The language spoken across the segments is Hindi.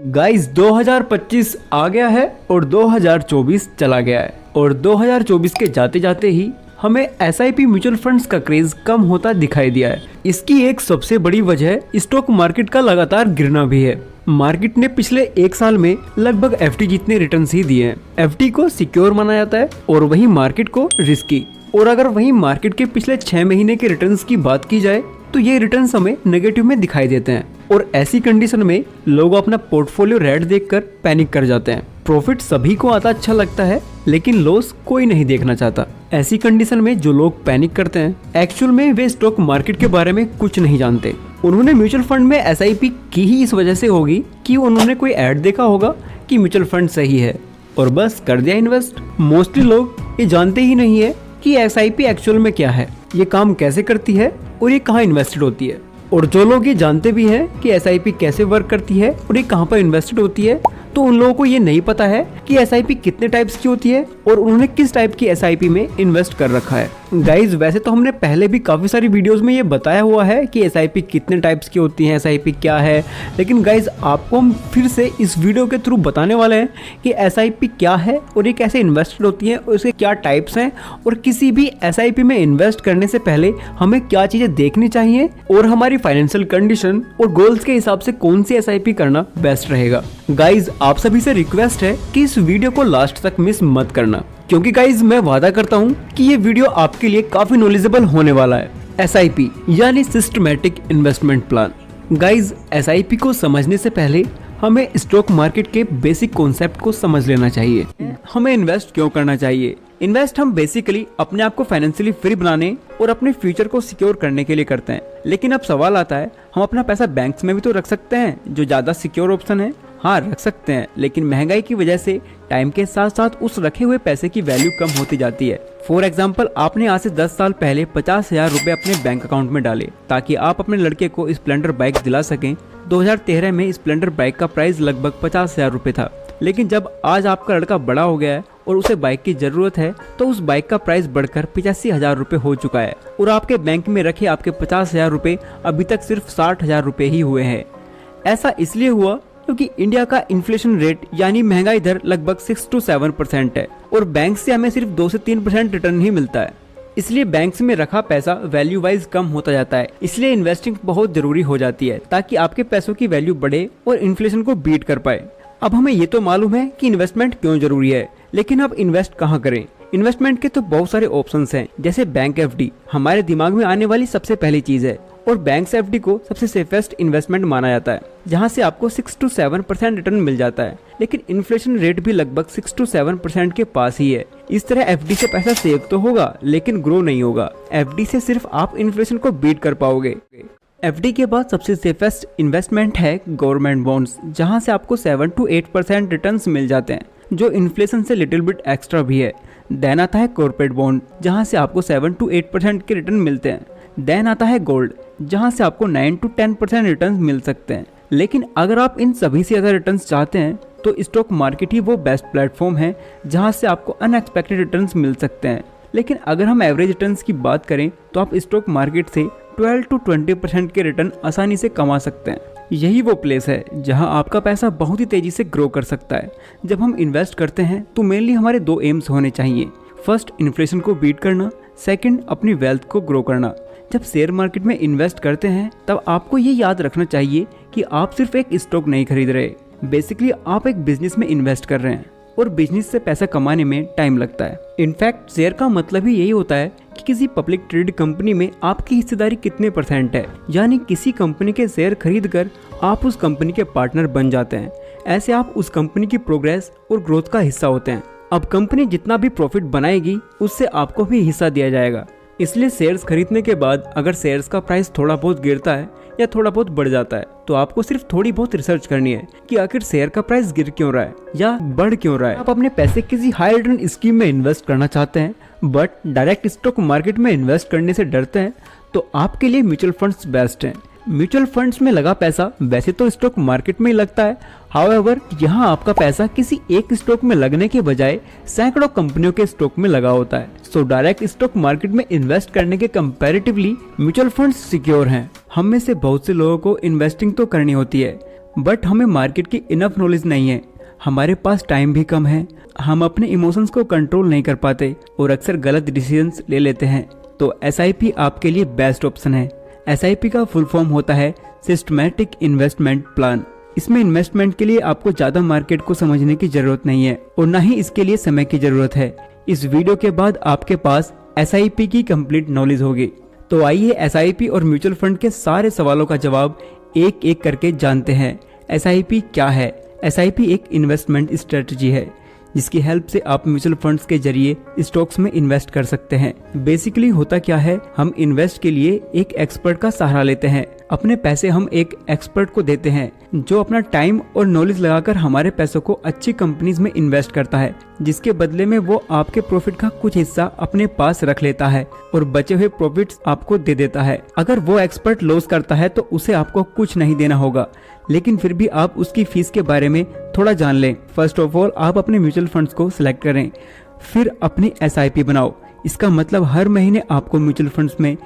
गाइस 2025 आ गया है और 2024 चला गया है और 2024 के जाते जाते ही हमें एसआईपी म्यूचुअल फंड्स का क्रेज कम होता दिखाई दिया है। इसकी एक सबसे बड़ी वजह स्टॉक मार्केट का लगातार गिरना भी है। मार्केट ने पिछले एक साल में लगभग एफडी जितने रिटर्न्स ही दिए हैं। एफडी को सिक्योर माना जाता है और वहीं मार्केट को रिस्की। और अगर वहीं मार्केट के पिछले 6 महीने के रिटर्न्स की बात की जाए तो ये रिटर्न्स हमें नेगेटिव में दिखाई देते हैं और ऐसी कंडीशन में लोग अपना पोर्टफोलियो रेड देखकर पैनिक कर जाते हैं। प्रॉफिट सभी को आता अच्छा लगता है लेकिन लॉस कोई नहीं देखना चाहता। ऐसी कंडीशन में जो लोग पैनिक करते हैं एक्चुअल में वे स्टॉक मार्केट के बारे में कुछ नहीं जानते। उन्होंने म्यूचुअल फंड में एसआईपी की ही इस वजह से होगी कि उन्होंने कोई ऐड देखा होगा कि म्यूचुअल फंड सही है और बस कर दिया इन्वेस्ट। मोस्टली लोग ये जानते ही नहीं है कि एसआईपी एक्चुअल में क्या है, ये काम कैसे करती है और ये कहाँ इन्वेस्टेड होती है। और जो लोग ये जानते भी हैं कि एसआईपी कैसे वर्क करती है और ये कहाँ पर इन्वेस्टेड होती है, तो उन लोगों को ये नहीं पता है कि एसआईपी कितने टाइप्स की होती है और उन्होंने किस टाइप की एसआईपी में इन्वेस्ट कर रखा है। गाइज वैसे तो हमने पहले भी काफी सारी वीडियोस में ये बताया हुआ है कि एसआईपी कितने टाइप्स की होती है, एसआईपी क्या है, लेकिन गाइज आपको हम फिर से इस वीडियो के थ्रू बताने वाले हैं कि एसआईपी क्या है और ये कैसे इन्वेस्टेड होती है और इसके क्या टाइप्स हैं और किसी भी एसआईपी में इन्वेस्ट करने से पहले हमें क्या चीजें देखनी चाहिए और हमारी फाइनेंशियल कंडीशन और गोल्स के हिसाब से कौन सी एसआईपी करना बेस्ट रहेगा। गाइज आप सभी से रिक्वेस्ट है कि इस वीडियो को लास्ट तक मिस मत करना, क्योंकि गाइज मैं वादा करता हूँ कि ये वीडियो आपके लिए काफी नॉलेजेबल होने वाला है। एसआईपी यानी systematic investment plan. Guys SIP को समझने से पहले हमें स्टॉक मार्केट के बेसिक कॉन्सेप्ट को समझ लेना चाहिए। हमें इन्वेस्ट क्यों करना चाहिए? इन्वेस्ट हम बेसिकली अपने आप को फाइनेंशियली फ्री बनाने और अपने फ्यूचर को सिक्योर करने के लिए करते हैं। लेकिन अब सवाल आता है, हम अपना पैसा बैंक्स में भी तो रख सकते हैं जो ज्यादा सिक्योर ऑप्शन है। हाँ रख सकते हैं, लेकिन महंगाई की वजह से टाइम के साथ साथ उस रखे हुए पैसे की वैल्यू कम होती जाती है। फॉर एग्जाम्पल आपने आज से 10 साल पहले 50,000 रुपए अपने बैंक अकाउंट में डाले ताकि आप अपने लड़के को स्प्लेंडर बाइक दिला सकें। 2013 में स्प्लेंडर बाइक का प्राइस लगभग 50,000 रुपए था, लेकिन जब आज आपका लड़का बड़ा हो गया है और उसे बाइक की जरूरत है तो उस बाइक का प्राइस बढ़कर 85,000 रुपए हो चुका है और आपके बैंक में रखे आपके 50,000 रुपए अभी तक सिर्फ 60,000 रुपए ही हुए हैं। ऐसा इसलिए हुआ क्योंकि इंडिया का इन्फ्लेशन रेट यानी महंगाई दर लगभग 6 to 7% है और बैंक से हमें सिर्फ 2 से 3% रिटर्न ही मिलता है। इसलिए बैंक्स में रखा पैसा वैल्यू वाइज कम होता जाता है। इसलिए इन्वेस्टिंग बहुत जरूरी हो जाती है ताकि आपके पैसों की वैल्यू बढ़े और इन्फ्लेशन को बीट कर पाए। अब हमें ये तो मालूम है कि इन्वेस्टमेंट क्यों जरूरी है, लेकिन अब इन्वेस्ट कहाँ करें? इन्वेस्टमेंट के तो बहुत सारे ऑप्शंस हैं, जैसे बैंक एफडी हमारे दिमाग में आने वाली सबसे पहली चीज है और बैंक एफडी को सबसे सेफेस्ट इन्वेस्टमेंट माना जाता है, जहां से आपको 6 to 7% रिटर्न मिल जाता है। लेकिन इन्फ्लेशन रेट भी लगभग 6 to 7% के पास ही है। इस तरह एफडी से पैसा सेव तो होगा लेकिन ग्रो नहीं होगा। एफडी से सिर्फ आप इन्फ्लेशन को बीट कर पाओगे। एफडी के बाद सबसे सेफेस्ट इन्वेस्टमेंट है गवर्नमेंट बॉन्ड्स, जहां से आपको 7 to 8% रिटर्न्स मिल जाते हैं, जो इन्फ्लेशन से लिटिल बिट एक्स्ट्रा भी है। देन आता है कॉर्पोरेट बॉन्ड, जहां से आपको 7 to 8% के रिटर्न मिलते हैं। देन आता है गोल्ड, जहां से आपको 9 to 10% रिटर्न मिल सकते हैं। लेकिन अगर आप इन सभी से ज़्यादा रिटर्न चाहते हैं तो स्टॉक मार्केट ही वो बेस्ट प्लेटफॉर्म है जहां से आपको अनएक्सपेक्टेड रिटर्न मिल सकते हैं। लेकिन अगर हम एवरेज रिटर्न की बात करें तो आप स्टॉक मार्केट से 12 to 20% के रिटर्न आसानी से कमा सकते हैं। यही वो प्लेस है जहां आपका पैसा बहुत ही तेजी से ग्रो कर सकता है। जब हम इन्वेस्ट करते हैं तो मेनली हमारे 2 एम्स होने चाहिए। फर्स्ट इन्फ्लेशन को बीट करना, सेकंड अपनी वेल्थ को ग्रो करना। जब शेयर मार्केट में इन्वेस्ट करते हैं तब आपको ये याद रखना चाहिए कि आप सिर्फ एक स्टॉक नहीं खरीद रहे, बेसिकली आप एक बिजनेस में इन्वेस्ट कर रहे हैं और बिजनेस से पैसा कमाने में टाइम लगता है। इनफैक्ट शेयर का मतलब ही यही होता है कि किसी पब्लिक ट्रेड कंपनी में आपकी हिस्सेदारी कितने % है, यानी किसी कंपनी के शेयर खरीद कर आप उस कंपनी के पार्टनर बन जाते हैं। ऐसे आप उस कंपनी की प्रोग्रेस और ग्रोथ का हिस्सा होते हैं। अब कंपनी जितना भी प्रॉफिट बनाएगी उससे आपको भी हिस्सा दिया जाएगा। इसलिए शेयर्स खरीदने के बाद अगर शेयर्स का प्राइस थोड़ा बहुत गिरता है या थोड़ा बहुत बढ़ जाता है तो आपको सिर्फ थोड़ी बहुत रिसर्च करनी है कि आखिर शेयर का प्राइस गिर क्यों रहा है या बढ़ क्यों रहा है। आप अपने पैसे किसी हाई रिटर्न स्कीम में इन्वेस्ट करना चाहते हैं बट डायरेक्ट स्टॉक मार्केट में इन्वेस्ट करने से डरते हैं तो आपके लिए म्यूचुअल फंड्स बेस्ट हैं। म्यूचुअल फंड्स में लगा पैसा वैसे तो स्टॉक मार्केट में ही लगता है, हाउएवर यहाँ आपका पैसा किसी एक स्टॉक में लगने के बजाय सैकड़ों कंपनियों के स्टॉक में लगा होता है। सो डायरेक्ट स्टॉक मार्केट में इन्वेस्ट करने के कंपैरेटिवली म्यूचुअल फंड्स सिक्योर हैं। हम में से बहुत से लोगों को इन्वेस्टिंग तो करनी होती है बट हमें मार्केट की इनफ नॉलेज नहीं है, हमारे पास टाइम भी कम है, हम अपने इमोशंस को कंट्रोल नहीं कर पाते और अक्सर गलत डिसीजंस ले लेते हैं, तो SIP आपके लिए बेस्ट ऑप्शन है। SIP का फुल फॉर्म होता है सिस्टमैटिक इन्वेस्टमेंट प्लान। इसमें इन्वेस्टमेंट के लिए आपको ज्यादा मार्केट को समझने की जरूरत नहीं है और न ही इसके लिए समय की जरूरत है। इस वीडियो के बाद आपके पास SIP की कंप्लीट नॉलेज होगी। तो आइए SIP और म्यूचुअल फंड के सारे सवालों का जवाब एक एक करके जानते हैं। SIP क्या है? SIP एक इन्वेस्टमेंट स्ट्रेटजी है जिसकी हेल्प से आप म्यूचुअल फंड्स के जरिए स्टॉक्स में इन्वेस्ट कर सकते हैं। बेसिकली होता क्या है, हम इन्वेस्ट के लिए एक एक्सपर्ट का सहारा लेते हैं। अपने पैसे हम एक एक्सपर्ट को देते हैं जो अपना टाइम और नॉलेज लगाकर हमारे पैसों को अच्छी कंपनीज में इन्वेस्ट करता है, जिसके बदले में वो आपके प्रॉफिट का कुछ हिस्सा अपने पास रख लेता है और बचे हुए प्रॉफिट्स आपको दे देता है। अगर वो एक्सपर्ट लॉस करता है तो उसे आपको कुछ नहीं देना होगा, लेकिन फिर भी आप उसकी फीस के बारे में थोड़ा जान लें। फर्स्ट ऑफ ऑल आप अपने म्यूचुअल फंड्स को सिलेक्ट करें, फिर अपनी SIP बनाओ। इसका मतलब हर महीने आपको म्यूचुअल फंड्स में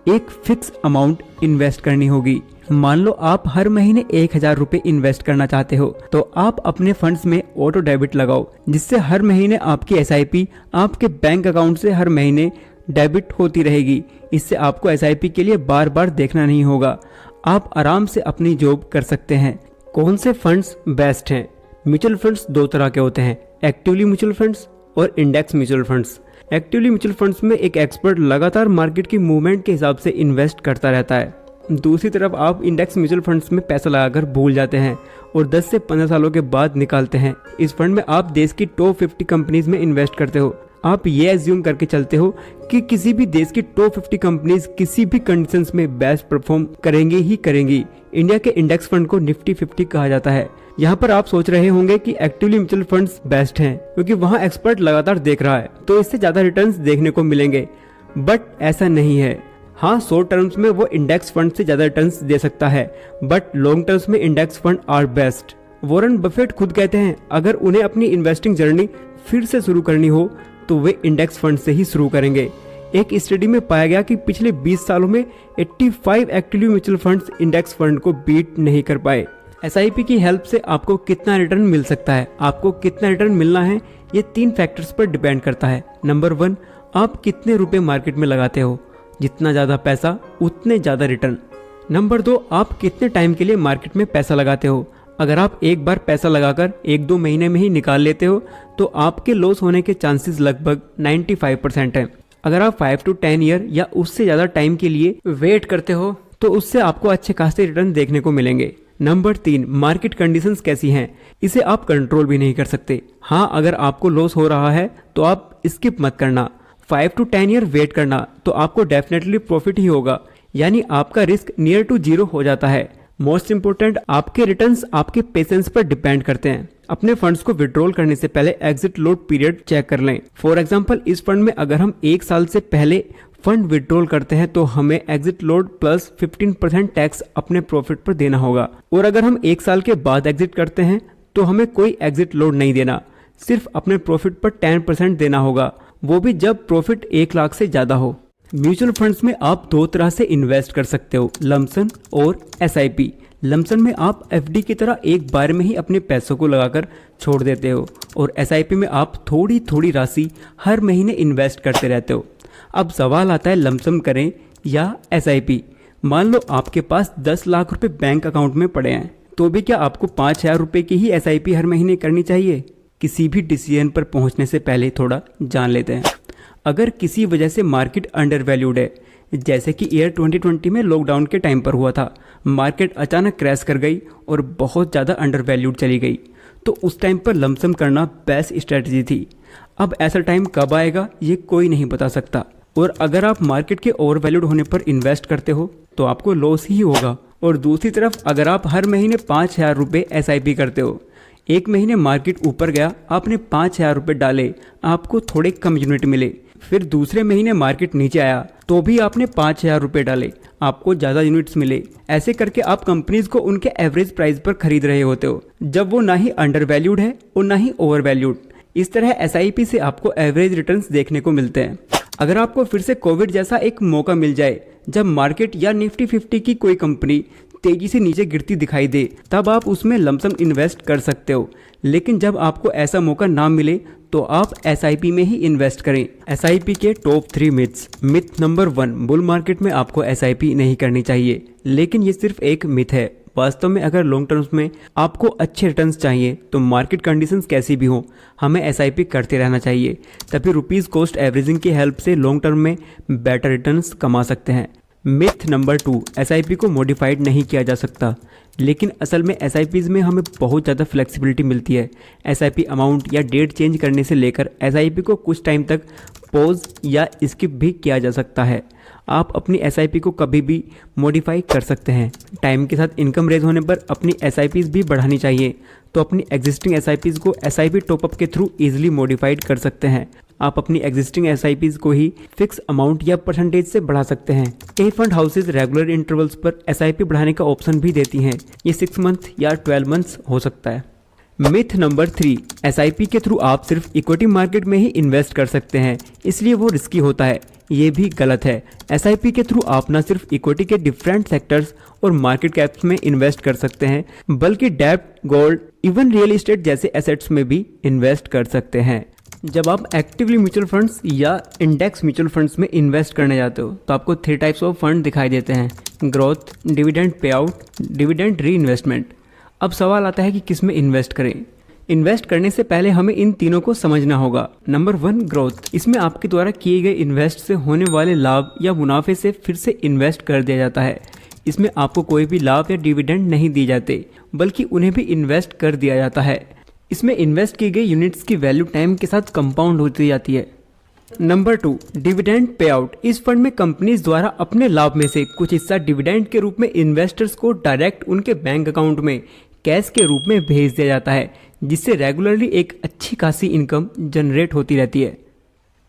एक फिक्स अमाउंट इन्वेस्ट करनी होगी। मान लो आप हर महीने 1000 रुपए इन्वेस्ट करना चाहते हो, तो आप अपने फंड्स में ऑटो डेबिट लगाओ, जिससे हर महीने आपकी SIP आपके बैंक अकाउंट से हर महीने डेबिट होती रहेगी। इससे आपको SIP के लिए बार बार देखना नहीं होगा, आप आराम से अपनी जॉब कर सकते हैं। कौन से फंड्स बेस्ट हैं? म्यूचुअल फंड्स दो तरह के होते हैं, एक्टिवली म्यूचुअल फंड्स और index mutual funds. Actively mutual funds में एक एक्सपर्ट लगातार मार्केट की मूवमेंट के हिसाब से इन्वेस्ट करता रहता है। दूसरी तरफ आप इंडेक्स म्यूचुअल फंड्स में पैसा लगाकर भूल जाते हैं और 10 से 15 सालों के बाद निकालते हैं। इस फंड में आप देश की टॉप 50 कंपनीज में इन्वेस्ट करते हो। आप ये एज्यूम करके चलते हो कि किसी भी देश की टॉप 50 कंपनीज किसी भी कंडीशंस में बेस्ट परफॉर्म करेंगे ही करेंगी। इंडिया के इंडेक्स फंड को निफ्टी 50 कहा जाता है। यहाँ पर आप सोच रहे होंगे कि एक्टिवली म्यूचुअल फंड्स बेस्ट हैं क्योंकि वहाँ एक्सपर्ट लगातार देख रहा है तो इससे ज्यादा रिटर्न्स देखने को मिलेंगे, बट ऐसा नहीं है। हाँ, शॉर्ट टर्म्स में वो इंडेक्स फंड से ज्यादा रिटर्न्स दे सकता है, बट लॉन्ग टर्म्स में index fund are best. Warren Buffett खुद कहते हैं अगर उन्हें अपनी इन्वेस्टिंग जर्नी फिर से शुरू करनी हो तो वे इंडेक्स फंड से ही शुरू करेंगे। एक स्टडी में पाया गया कि पिछले 20 सालों में 85 actively mutual funds index fund को बीट नहीं कर पाए। SIP की हेल्प से आपको कितना रिटर्न मिल सकता है, आपको कितना रिटर्न मिलना है, ये 3 फैक्टर्स पर डिपेंड करता है। नंबर 1, आप कितने रुपए मार्केट में लगाते हो, जितना ज्यादा पैसा उतने ज्यादा रिटर्न। नंबर 2, आप कितने टाइम के लिए मार्केट में पैसा लगाते हो। अगर आप एक बार पैसा लगाकर 1-2 महीने में ही निकाल लेते हो तो आपके लॉस होने के चांसेस लगभग 95% हैं। अगर आप 5 to 10 ईयर या उससे ज्यादा टाइम के लिए वेट करते हो तो उससे आपको अच्छे खासे रिटर्न देखने को मिलेंगे। नंबर 3, मार्केट कंडीशंस कैसी हैं, इसे आप कंट्रोल भी नहीं कर सकते। हाँ, अगर आपको लॉस हो रहा है तो आप स्किप मत करना, 5 to 10 ईयर वेट करना तो आपको डेफिनेटली प्रॉफिट ही होगा, यानी आपका रिस्क नियर टू जीरो हो जाता है। मोस्ट इंपोर्टेंट, आपके रिटर्न्स आपके पेशेंस पर डिपेंड करते हैं। अपने फंड्स को विड्रॉल करने से पहले एग्जिट लोड पीरियड चेक कर लें। फॉर एग्जांपल, इस फंड में अगर हम 1 साल से पहले फंड विड्रॉल करते हैं तो हमें एग्जिट लोड प्लस 15% टैक्स अपने प्रॉफिट पर देना होगा, और अगर हम 1 साल के बाद एग्जिट करते हैं तो हमें कोई एग्जिट लोड नहीं देना, सिर्फ अपने प्रॉफिट पर 10% देना होगा, वो भी जब प्रॉफिट 1 लाख से ज्यादा हो। म्यूचुअल फंड्स में आप 2 तरह से इन्वेस्ट कर सकते हो, लमसम और SIP। लमसम में आप FD की तरह एक बार में ही अपने पैसों को लगाकर छोड़ देते हो, और SIP में आप थोड़ी थोड़ी राशि हर महीने इन्वेस्ट करते रहते हो। अब सवाल आता है, लमसम करें या SIP। मान लो आपके पास 10 लाख रुपए बैंक अकाउंट में पड़े हैं, तो भी क्या आपको 5000 रुपए की ही SIP हर महीने करनी चाहिए? किसी भी डिसीजन पर पहुंचने से पहले थोड़ा जान लेते हैं। अगर किसी वजह से मार्केट अंडर वैल्यूड है, जैसे कि ईयर 2020 में लॉकडाउन के टाइम पर हुआ था, मार्केट अचानक क्रैश कर गई और बहुत ज़्यादा अंडर वैल्यूड चली गई, तो उस टाइम पर लमसम करना बेस्ट स्ट्रेटजी थी। अब ऐसा टाइम कब आएगा ये कोई नहीं बता सकता, और अगर आप मार्केट के ओवर वैल्यूड होने पर इन्वेस्ट करते हो तो आपको लॉस ही होगा। और दूसरी तरफ अगर आप हर महीने 5000 रुपये SIP करते हो, एक महीने मार्केट ऊपर गया, आपने 5000 रुपये डाले, आपको थोड़े कम यूनिट मिले, फिर दूसरे महीने मार्केट नीचे आया तो भी आपने 5000 रुपये डाले, आपको ज़्यादा यूनिट्स मिले। ऐसे करके आप कंपनीज को उनके एवरेज प्राइस पर खरीद रहे होते हो, जब वो ना ही अंडर वैल्यूड है और ना ही ओवर वैल्यूड। इस तरह SIP से आपको एवरेज रिटर्न्स देखने को मिलते हैं। अगर आपको फिर से कोविड जैसा एक मौका मिल जाए जब मार्केट या निफ्टी 50 की कोई कंपनी तेजी से नीचे गिरती दिखाई दे तब आप उसमें लमसम इन्वेस्ट कर सकते हो, लेकिन जब आपको ऐसा मौका ना मिले तो आप SIP में ही इन्वेस्ट करें। SIP के top 3 myths. Myth number 1, bull market में आपको SIP नहीं करनी चाहिए, लेकिन ये सिर्फ एक मिथ है। वास्तव में अगर लॉन्ग टर्म्स में आपको अच्छे रिटर्न्स चाहिए तो मार्केट कंडीशंस कैसी भी हो, हमें SIP करते रहना चाहिए, तभी रुपीज़ कॉस्ट एवरेजिंग की हेल्प से लॉन्ग टर्म में बेटर रिटर्न्स कमा सकते हैं। मिथ नंबर 2, SIP को मॉडिफाइड नहीं किया जा सकता, लेकिन असल में SIPs में हमें बहुत ज़्यादा फ्लेक्सिबिलिटी मिलती है। SIP अमाउंट या डेट चेंज करने से लेकर SIP को कुछ टाइम तक पॉज या स्किप भी किया जा सकता है। आप अपनी SIP को कभी भी मॉडिफाई कर सकते हैं। टाइम के साथ इनकम रेज होने पर अपनी SIPs भी बढ़ानी चाहिए, तो अपनी एग्जिस्टिंग SIPs को SIP टॉपअप के थ्रू ईजिली मॉडिफाइड कर सकते हैं। आप अपनी एग्जिस्टिंग SIPs को ही फिक्स अमाउंट या परसेंटेज से बढ़ा सकते हैं। कई फंड हाउसेज रेगुलर इंटरवल्स पर SIP बढ़ाने का ऑप्शन भी देती हैं। ये 6 मंथ या 12 मंथ्स हो सकता है। मिथ नंबर 3, SIP के थ्रू आप सिर्फ इक्विटी मार्केट में ही इन्वेस्ट कर सकते हैं, इसलिए वो रिस्की होता है। ये भी गलत है। SIP के थ्रू आप न सिर्फ इक्विटी के डिफरेंट सेक्टर्स और मार्केट कैप्स में इन्वेस्ट कर सकते हैं, बल्कि डेब्ट, गोल्ड, इवन रियल एस्टेट जैसे एसेट्स में भी इन्वेस्ट कर सकते हैं। जब आप एक्टिवली म्यूचुअल फंड्स या इंडेक्स म्यूचुअल फंड्स में इन्वेस्ट करने जाते हो तो आपको 3 टाइप्स ऑफ फंड दिखाई देते हैं: growth, dividend pay out, dividend री इन्वेस्टमेंट। अब सवाल आता है कि किस में इन्वेस्ट करें। इन्वेस्ट करने से पहले हमें इन तीनों को समझना होगा। Number 1, growth. इसमें आपके द्वारा किए गए इन्वेस्ट से होने वाले लाभ या मुनाफे से फिर से इन्वेस्ट कर दिया जाता है। इसमें आपको कोई भी लाभ या डिविडेंड नहीं दिए जाते, बल्कि उन्हें भी इन्वेस्ट कर दिया जाता है। इसमें इन्वेस्ट की गई यूनिट्स की वैल्यू टाइम के साथ कंपाउंड होती जाती है। Number 2, dividend pay out. इस फंड में कंपनीज द्वारा अपने लाभ में से कुछ हिस्सा डिविडेंड के रूप में इन्वेस्टर्स को डायरेक्ट उनके बैंक अकाउंट में कैश के रूप में भेज दिया जाता है, जिससे रेगुलरली एक अच्छी खासी इनकम जनरेट होती रहती है।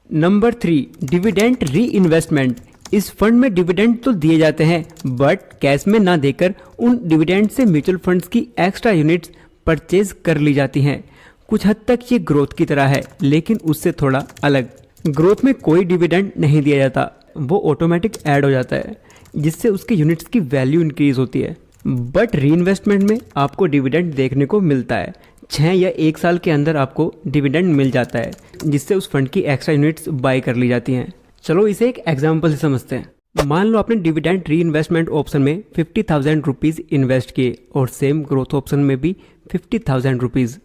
नंबर 3, डिविडेंड री इन्वेस्टमेंट। इस फंड में डिविडेंड तो दिए जाते हैं, बट कैश में ना देकर उन डिविडेंड से म्यूचुअल फंड्स की एक्स्ट्रा यूनिट्स परचेज कर ली जाती हैं। कुछ हद तक ये ग्रोथ की तरह है, लेकिन उससे थोड़ा अलग। ग्रोथ में कोई डिविडेंड नहीं दिया जाता, वो ऑटोमेटिक ऐड हो जाता है, जिससे उसकी यूनिट्स की वैल्यू इंक्रीज होती है। बट री इन्वेस्टमेंट में आपको डिविडेंड देखने को मिलता है। 6 या 1 साल के अंदर आपको डिविडेंड मिल जाता है, जिससे उस फंड की एक्स्ट्रा यूनिट्स बाय कर ली जाती हैं। चलो इसे एक एग्जाम्पल से समझते हैं। मान लो आपने डिविडेंड री इन्वेस्टमेंट ऑप्शन में 50,000 रुपीज़ इन्वेस्ट किए और सेम ग्रोथ ऑप्शन में भी 50,000 रुपीज़।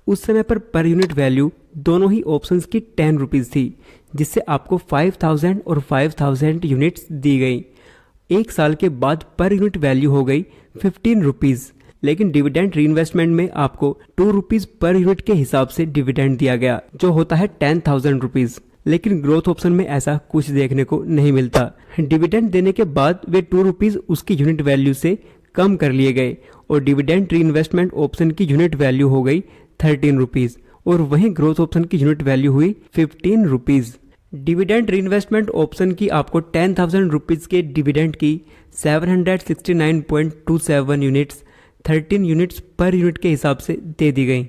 उस समय पर यूनिट वैल्यू दोनों ही ऑप्शंस की 10 रुपीज़ थी, जिससे आपको 5,000 और 5,000 यूनिट्स दी गई। 1 साल के बाद पर यूनिट वैल्यू हो गई 15 रुपीज़, लेकिन डिविडेंड री इन्वेस्टमेंट में आपको 2 रुपीज़ पर यूनिट के हिसाब से डिविडेंड दिया गया, जो होता है 10,000 रुपीज़। लेकिन ग्रोथ ऑप्शन में ऐसा कुछ देखने को नहीं मिलता। डिविडेंड देने के बाद वे 2 रुपीज़ उसकी यूनिट वैल्यू से कम कर लिए गए और डिविडेंड री इन्वेस्टमेंट ऑप्शन की यूनिट वैल्यू हो गई 13 रुपीज़ और वहीं ग्रोथ ऑप्शन की यूनिट वैल्यू हुई 15 रुपीज़। डिविडेंड री इन्वेस्टमेंट ऑप्शन की आपको 10,000 रुपीज़ के डिविडेंड की 769.27 यूनिट्स 13 यूनिट्स पर यूनिट के हिसाब से दे दी गई,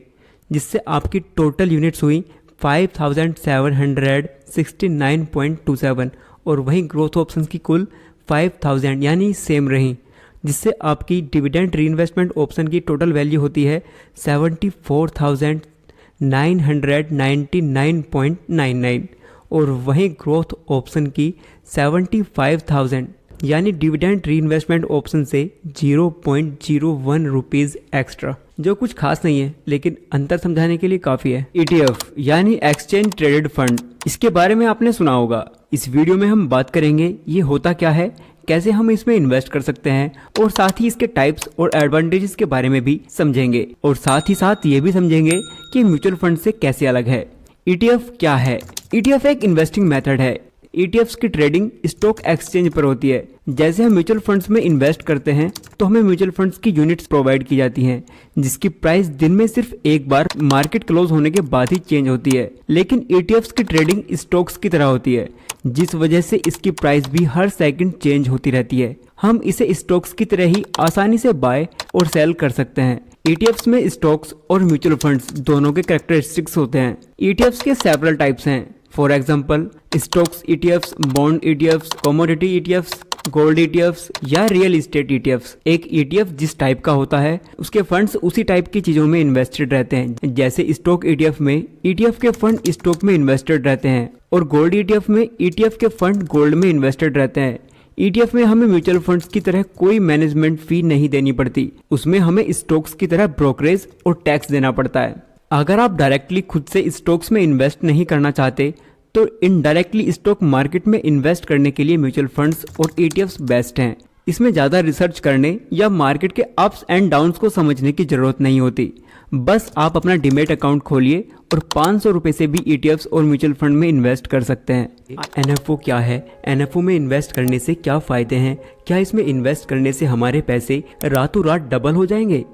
जिससे आपकी टोटल यूनिट्स हुई 5,769.27 और वहीं ग्रोथ ऑप्शन की कुल 5,000 यानी सेम रही, जिससे आपकी डिविडेंड री इन्वेस्टमेंट ऑप्शन की टोटल वैल्यू होती है 74,999.99 और वहीं ग्रोथ ऑप्शन की 75,000 यानी डिविडेंड री इन्वेस्टमेंट ऑप्शन से 0.01 रुपीज़ एक्स्ट्रा, जो कुछ खास नहीं है, लेकिन अंतर समझाने के लिए काफ़ी है। ETF यानी एक्सचेंज ट्रेडेड फंड, इसके बारे में आपने सुना होगा। इस वीडियो में हम बात करेंगे ये होता क्या है, कैसे हम इसमें इन्वेस्ट कर सकते हैं और साथ ही इसके टाइप्स और एडवांटेजेस के बारे में भी समझेंगे और साथ ही साथ ये भी समझेंगे कि म्यूचुअल फंड से कैसे अलग है। ETF क्या है? ETF एक इन्वेस्टिंग मेथड है। ETFs की ट्रेडिंग स्टॉक एक्सचेंज पर होती है। जैसे हम म्यूचुअल फंड्स में इन्वेस्ट करते हैं तो हमें म्यूचुअल फंड्स की यूनिट्स प्रोवाइड की जाती हैं, जिसकी प्राइस दिन में सिर्फ एक बार मार्केट क्लोज होने के बाद ही चेंज होती है। लेकिन ETFs की ट्रेडिंग स्टॉक्स की तरह होती है, जिस वजह से इसकी प्राइस भी हर सेकंड चेंज होती रहती है। हम इसे स्टॉक्स की तरह ही आसानी से बाय और सेल कर सकते हैं। ETFs में स्टॉक्स और म्यूचुअल फंड्स दोनों के कैरेक्टरिस्टिक्स होते हैं। ETFs के सेवरल टाइप्स हैं। For example stocks ETFs, bond ETFs, commodity ETFs, gold ETFs या रियल इस्टेट ETFs। एक ETF जिस टाइप का होता है उसके फंड्स उसी टाइप की चीजों में इन्वेस्टेड रहते हैं। जैसे स्टॉक ETF में ETF के फंड स्टॉक में इन्वेस्टेड रहते हैं और गोल्ड ETF में ETF के फंड गोल्ड में इन्वेस्टेड रहते हैं। ETF में हमें म्यूचुअल फंड्स की तरह कोई मैनेजमेंट फी नहीं देनी पड़ती, उसमें हमें स्टॉक्स की तरह ब्रोकरेज और टैक्स देना पड़ता है। अगर आप डायरेक्टली खुद से स्टॉक्स में इन्वेस्ट नहीं करना चाहते तो इनडायरेक्टली स्टॉक मार्केट में इन्वेस्ट करने के लिए म्यूचुअल फंड्स और ETFs बेस्ट हैं। इसमें ज़्यादा रिसर्च करने या मार्केट के अप्स एंड डाउन्स को समझने की ज़रूरत नहीं होती। बस आप अपना डीमेट अकाउंट खोलिए और 500 रुपये से भी ETFs और म्यूचुअल फंड में इन्वेस्ट कर सकते हैं। NFO क्या है? NFO में इन्वेस्ट करने से क्या फ़ायदे हैं? क्या इसमें इन्वेस्ट करने से हमारे पैसे रातों रात डबल हो जाएंगे?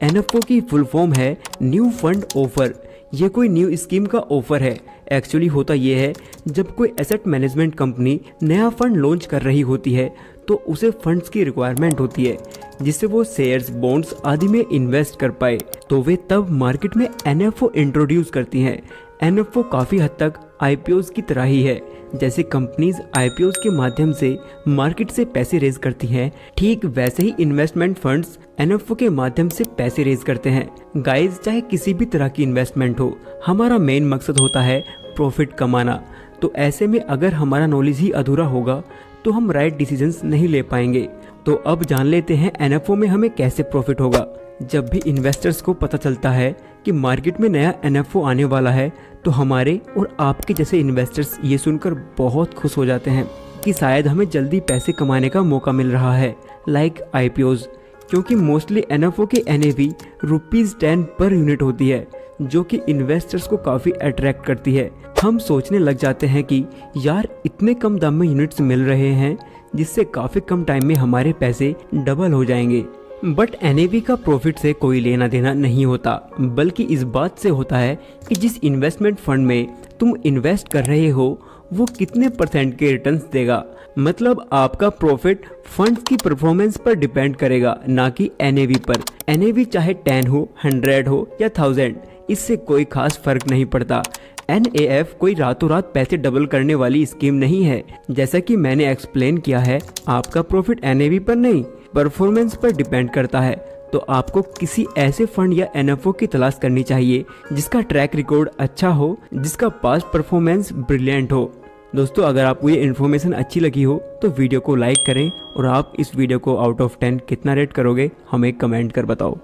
NFO की फुल फॉर्म है न्यू फंड ऑफर। ये कोई न्यू स्कीम का ऑफर है। एक्चुअली होता ये है, जब कोई एसेट मैनेजमेंट कंपनी नया फंड लॉन्च कर रही होती है तो उसे फंड्स की रिक्वायरमेंट होती है जिससे वो शेयर्स, बॉन्ड्स आदि में इन्वेस्ट कर पाए, तो वे तब मार्केट में NFO इंट्रोड्यूस करती हैं। NFO काफ़ी हद तक IPOs की तरह ही है। जैसे कंपनीज IPOs के माध्यम से मार्केट से पैसे रेज करती हैं, ठीक वैसे ही इन्वेस्टमेंट फंड्स NFO के माध्यम से पैसे रेज करते हैं। गाइस, चाहे किसी भी तरह की इन्वेस्टमेंट हो, हमारा मेन मकसद होता है प्रॉफिट कमाना। तो ऐसे में अगर हमारा नॉलेज ही अधूरा होगा तो हम राइट डिसीजंस नहीं ले पाएंगे। तो अब जान लेते हैं NFO में हमें कैसे प्रॉफिट होगा। जब भी इन्वेस्टर्स को पता चलता है कि मार्केट में नया NFO आने वाला है तो हमारे और आपके जैसे इन्वेस्टर्स ये सुनकर बहुत खुश हो जाते हैं कि शायद हमें जल्दी पैसे कमाने का मौका मिल रहा है, लाइक IPOs। क्योंकि मोस्टली NFO के NAV ₹10 पर यूनिट होती है, जो कि इन्वेस्टर्स को काफ़ी अट्रैक्ट करती है। हम सोचने लग जाते हैं कि यार इतने कम दाम में यूनिट्स मिल रहे हैं जिससे काफ़ी कम टाइम में हमारे पैसे डबल हो जाएंगे। बट NAV का प्रॉफिट से कोई लेना देना नहीं होता, बल्कि इस बात से होता है कि जिस इन्वेस्टमेंट फंड में तुम इन्वेस्ट कर रहे हो वो कितने % के रिटर्न्स देगा। मतलब आपका प्रॉफिट फंड्स की परफॉर्मेंस पर डिपेंड करेगा, ना कि NAV पर। NAV चाहे 10 हो, 100 हो या 1000, इससे कोई खास फर्क नहीं पड़ता। NAF कोई रातों रात पैसे डबल करने वाली स्कीम नहीं है। जैसा कि मैंने एक्सप्लेन किया है, आपका प्रॉफिट NAV पर नहीं, परफॉर्मेंस पर डिपेंड करता है। तो आपको किसी ऐसे फंड या NFO की तलाश करनी चाहिए जिसका ट्रैक रिकॉर्ड अच्छा हो, जिसका पास्ट परफॉर्मेंस ब्रिलियंट हो। दोस्तों, अगर आपको ये इन्फॉर्मेशन अच्छी लगी हो तो वीडियो को लाइक करें और आप इस वीडियो को आउट ऑफ 10 कितना रेट करोगे हमें कमेंट कर बताओ।